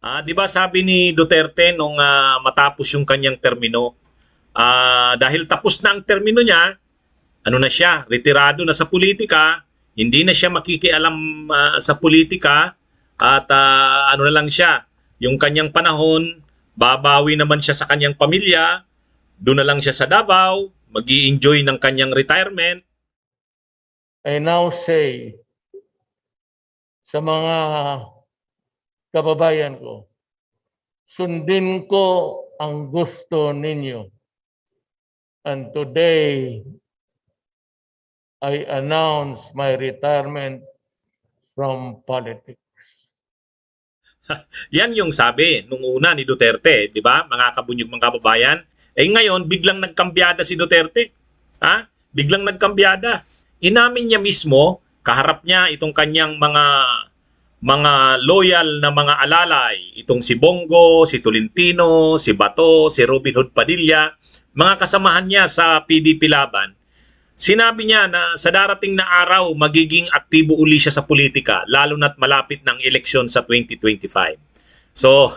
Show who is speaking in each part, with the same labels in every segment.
Speaker 1: Di ba sabi ni Duterte nung matapos yung kanyang termino, dahil tapos na ang termino niya, ano na siya, retirado na sa politika, hindi na siya makikialam sa politika at ano na lang siya, yung kanyang panahon, babawi naman siya sa kanyang pamilya, doon na lang siya sa Davao, mag-i-enjoy ng kanyang retirement.
Speaker 2: I now say sa mga kababayan ko, sundin ko ang gusto ninyo. And today, I announce my retirement from politics.
Speaker 1: Yan yung sabi nung una ni Duterte, di ba? Mga kabunyog, mga kababayan. Ngayon, biglang nagkambyada si Duterte. Biglang nagkambyada. Inamin niya mismo, kaharap niya itong kanyang mga loyal na mga alalay, itong si Bongo, si Tolentino, si Bato, si Robin Hood Padilla, mga kasamahan niya sa PDP Laban. Sinabi niya na sa darating na araw magiging aktibo uli siya sa politika, lalo na't malapit ng eleksyon sa 2025. So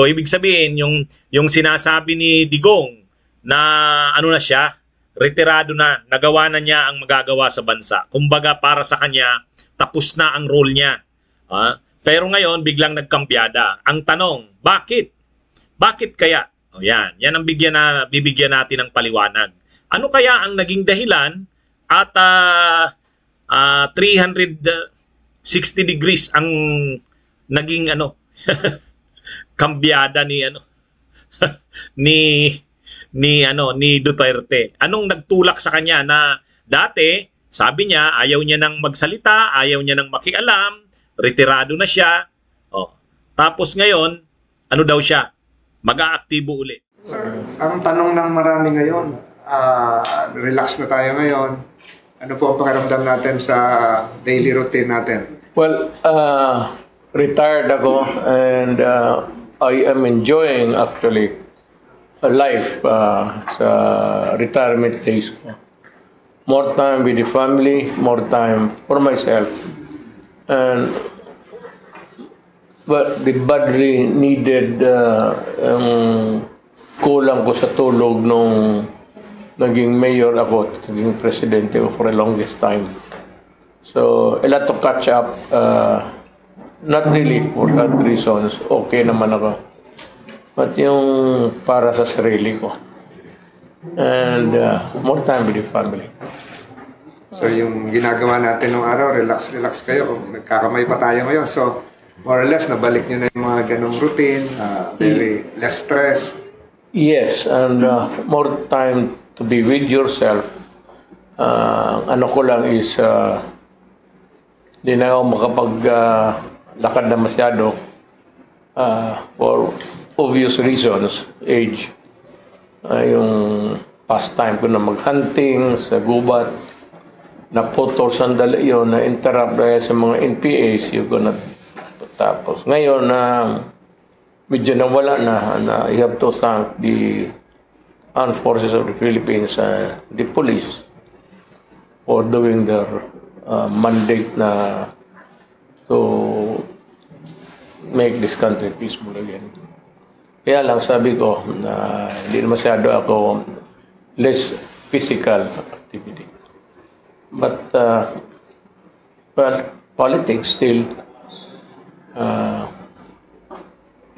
Speaker 1: ibig sabihin yung sinasabi ni Digong na ano na siya, retirado na, nagawa na niya ang magagawa sa bansa. Kumbaga para sa kanya tapos na ang role niya. Pero ngayon biglang nagkambyada. Ang tanong, bakit? Bakit kaya? Yan ang bibigyan natin ng paliwanag. Ano kaya ang naging dahilan at 360 degrees ang naging kambyada ni ni Duterte? Anong nagtulak sa kanya na dati sabi niya ayaw niya nang magsalita, ayaw niya nang makialam, retirado na siya. Tapos ngayon, ano daw siya? Mag-aaktibo uli.
Speaker 3: Sir, ang tanong ng marami ngayon, relax na tayo ngayon. Ano po ang pakiramdam natin sa daily routine natin?
Speaker 2: Well, retired ako and I am enjoying actually a life sa retirement days ko. More time with the family, more time for myself. And but the badly needed kulang ko sa tulog nung naging mayor ako, naging presidente ko for the longest time. So, a lot to catch up. Not really for that reasons. Okay naman ako. But yung para sa sarili ko. And more time with the family.
Speaker 3: So, yung ginagawa natin nung araw, relax kayo. Nagkakamay pa tayo ngayon. So, more or less, nabalik nyo na yung mga ganong routine, very less stress.
Speaker 2: Yes, and more time to be with yourself. Ano ko lang is, di na ako makapaglakad na masyado for obvious reasons, age. Yung pastime ko na mag-hunting sa gubat, naputol sandali yun, na-interrupt dahil sa mga NPAs, yung gonna tapos ngayon medyo nawala na you have to thank the armed forces of the Philippines and the police for doing their mandate na to make this country peaceful again. Kaya lang sabi ko na hindi na masyado ako less physical activity. But well, politics still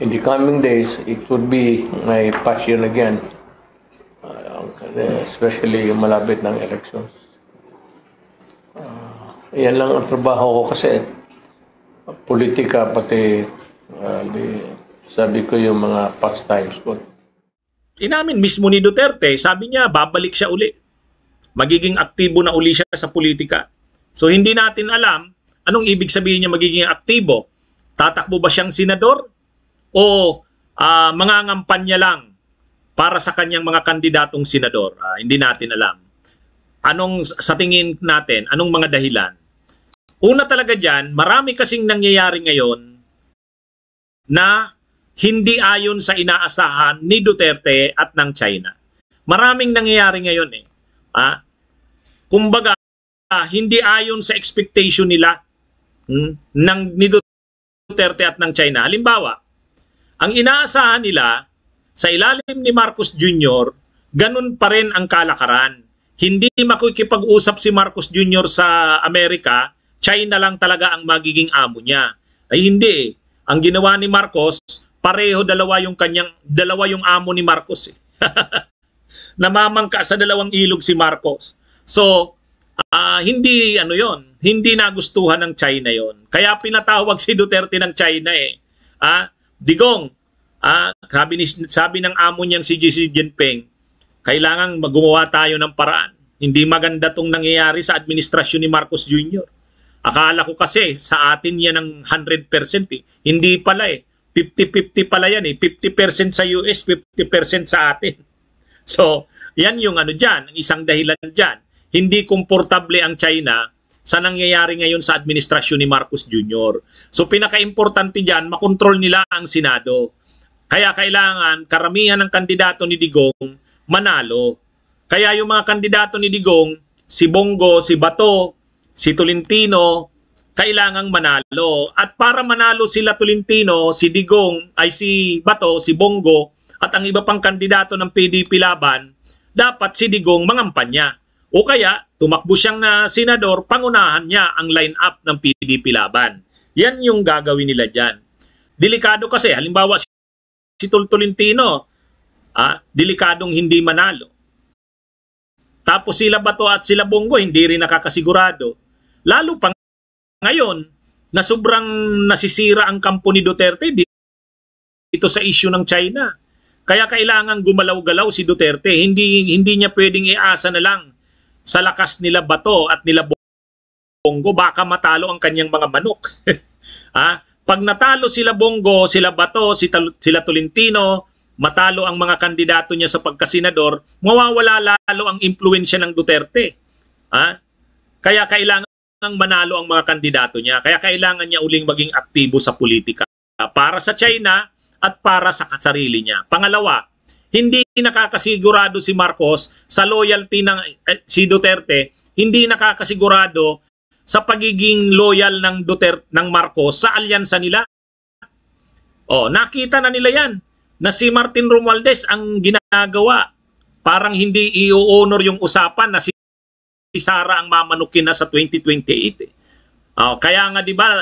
Speaker 2: in the coming days, it would be my passion again, especially malapit ng elections. Yan lang ang trabaho ko kasi politika pati sabi ko yung mga pastimes ko.
Speaker 1: Inamin mismo ni Duterte, sabi niya babalik siya uli. Magiging aktibo na uli siya sa politika. So hindi natin alam anong ibig sabihin niya magiging aktibo. Tatakbo ba siyang senador? O mangangampanya lang para sa kanyang mga kandidatong senador? Hindi natin alam. Sa tingin natin, anong mga dahilan? Una talaga dyan, marami kasing nangyayari ngayon na hindi ayon sa inaasahan ni Duterte at ng China. Maraming nangyayari ngayon kumbaga, hindi ayon sa expectation nila ni Duterte at ng China. Halimbawa, Ang inaasahan nila, sa ilalim ni Marcos Jr., ganun pa rin ang kalakaran. Hindi makikipag-usap si Marcos Jr. sa Amerika, China lang talaga ang magiging amo niya. Ay hindi. Ang ginawa ni Marcos, pareho dalawa yung amo ni Marcos. Namamangka sa dalawang ilog si Marcos. So, hindi hindi nagustuhan ng China yon. Kaya pinatawag si Duterte ng China Digong, sabi ng amo niyang si Xi Jinping, kailangan gumawa tayo ng paraan. Hindi maganda tong nangyayari sa administrasyon ni Marcos Jr. Akala ko kasi sa atin yan ng 100%. Hindi pala 50-50 pala yan 50% sa US, 50% sa atin. So, yan yung dyan, ang isang dahilan dyan. Hindi komportable ang China sa nangyayari ngayon sa administrasyon ni Marcos Jr. So, pinaka-importante dyan, makontrol nila ang Senado. Kaya kailangan karamihan ng kandidato ni Digong manalo. Kaya yung mga kandidato ni Digong, si Bongo, si Bato, si Tolentino, kailangang manalo. At para manalo sila Tolentino, si Digong, ay si Bato, si Bongo, at ang iba pang kandidato ng PDP laban, dapat si Digong mangampanya. O kaya, tumakbo siyang senador, pangunahan niya ang line-up ng PDP laban. Yan yung gagawin nila dyan. Delikado kasi, halimbawa si Tolentino, delikadong hindi manalo. Tapos sila Bato at sila Bongo, hindi rin nakakasigurado. Lalo pa ngayon, na sobrang nasisira ang kampo ni Duterte dito sa issue ng China. Kaya kailangan gumalaw-galaw si Duterte. Hindi niya pwedeng iasa na lang sa lakas nila Bato at nila Bongo, baka matalo ang kanyang mga manok. Pag natalo sila Bongo, sila Bato, sila Tolentino, matalo ang mga kandidato niya sa pagkasenador, mawawala lalo ang impluwensya ng Duterte. Kaya kailangan manalo ang mga kandidato niya. Kaya kailangan niya uling maging aktibo sa politika para sa China at para sa sarili niya. Pangalawa, hindi nakakasigurado si Marcos sa loyalty si Duterte, hindi nakakasigurado sa pagiging loyal ng Marcos sa alyansa nila. Nakita na nila yan na si Martin Romualdez ang ginagawa. Parang hindi i-honor yung usapan na si Sara ang mamanukin na sa 2028. Kaya nga 'di ba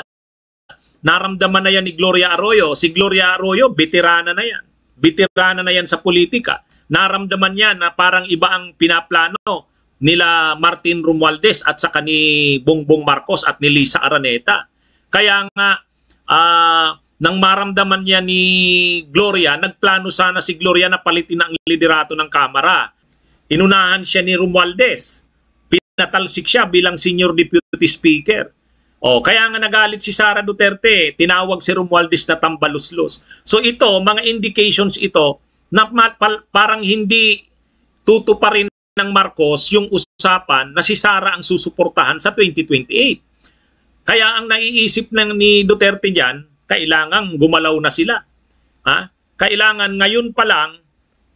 Speaker 1: naramdaman na yan ni Gloria Arroyo. Si Gloria Arroyo, veterana na yan. Veterana na yan sa politika. Naramdaman niya na parang iba ang pinaplano nila Martin Romualdez at saka ni Bongbong Marcos at ni Lisa Araneta. Kaya nga, nang maramdaman niya ni Gloria, nagplano sana si Gloria na palitin ang liderato ng Kamara. Inunahan siya ni Romualdez. Pinatalsik siya bilang Senior Deputy Speaker. Kaya nga nagalit si Sara Duterte, tinawag si Romualdez na tambaluslos. So ito, mga indications ito, na parang hindi tutuparin ng Marcos yung usapan na si Sara ang susuportahan sa 2028. Kaya ang naiisip ni Duterte dyan, kailangan gumalaw na sila. Kailangan ngayon pa lang,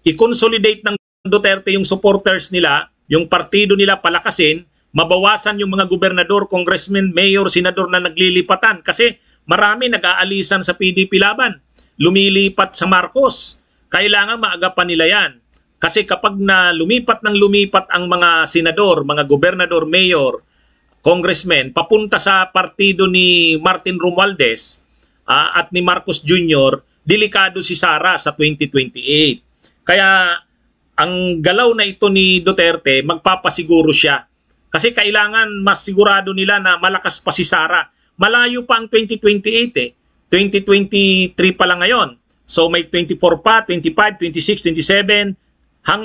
Speaker 1: i-consolidate ng Duterte yung supporters nila, yung partido nila palakasin, mabawasan yung mga gobernador, congressman, mayor, senador na naglilipatan kasi marami nag-aalisan sa PDP laban. Lumilipat sa Marcos. Kailangan maagapan nila yan. Kasi kapag lumipat ang mga senador, mga gobernador, mayor, congressman, papunta sa partido ni Martin Romualdez at ni Marcos Jr., delikado si Sara sa 2028. Kaya ang galaw na ito ni Duterte, magpapasiguro siya. Kasi kailangan mas sigurado nila na malakas pa si Sara. Malayo pa ang 2028 2023 pa lang ngayon. So may 24 pa, 25, 26, 27.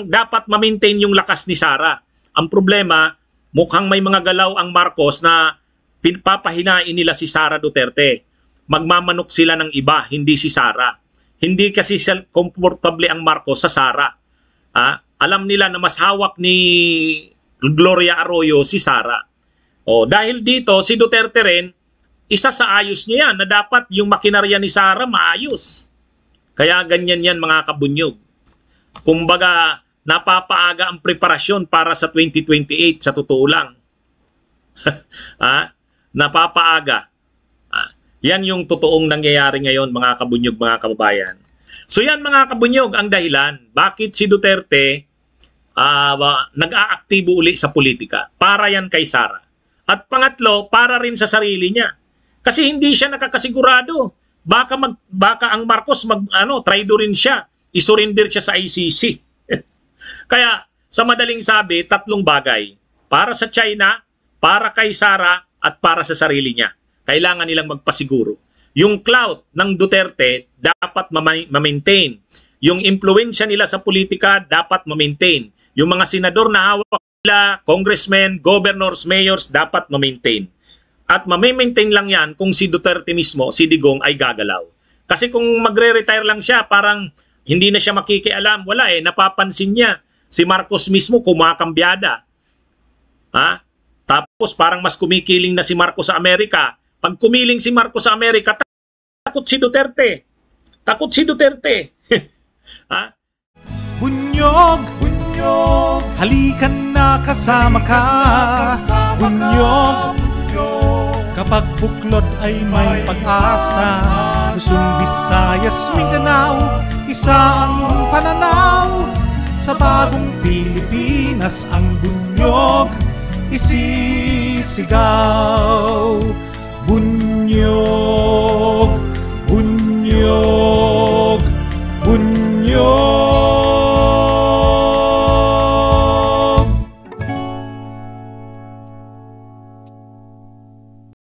Speaker 1: Dapat ma-maintain yung lakas ni Sara. Ang problema, mukhang may mga galaw ang Marcos na papahinain nila si Sara Duterte. Magmamanok sila ng iba, hindi si Sara. Hindi kasi comfortable ang Marcos sa Sara. Alam nila na mas hawak ni Gloria Arroyo si Sara. Dahil dito, si Duterte rin, isa sa ayos niya yan na dapat yung makinarya ni Sara maayos. Kaya ganyan yan mga kabunyog. Kumbaga, napapaaga ang preparasyon para sa 2028 sa totoo lang. Napapaaga. Yan yung totoong nangyayari ngayon mga kabunyog, mga kababayan. So yan mga kabunyog ang dahilan bakit si Duterte nag-aaktibo uli sa politika. Para yan kay Sara. At pangatlo, para rin sa sarili niya. Kasi hindi siya nakakasigurado. Baka ang Marcos traidorin siya. Isurrender siya sa ICC. Kaya sa madaling sabi, tatlong bagay. Para sa China, para kay Sara, at para sa sarili niya. Kailangan nilang magpasiguro. Yung clout ng Duterte dapat ma-maintain. Yung impluensya nila sa politika dapat ma-maintain. Yung mga senador na hawak nila, congressmen, governors, mayors, dapat ma-maintain. At ma-maintain lang yan kung si Duterte mismo, si Digong, ay gagalaw. Kasi kung magre-retire lang siya, parang hindi na siya makikialam. Wala napapansin niya. Si Marcos mismo kumakambyada. Tapos parang mas kumikiling na si Marcos sa Amerika. Pag kumiling si Marcos sa Amerika, takot si Duterte. Takot si Duterte.
Speaker 4: Bunyog, bunyog, halikan na kasama ka. Bunyog, kapag buklod ay may pag-asa. Luzon, Visayas, Mindanao, isa ang pananaw. Sa bagong Pilipinas ang bunyog isisigaw. Bunyog, bunyog.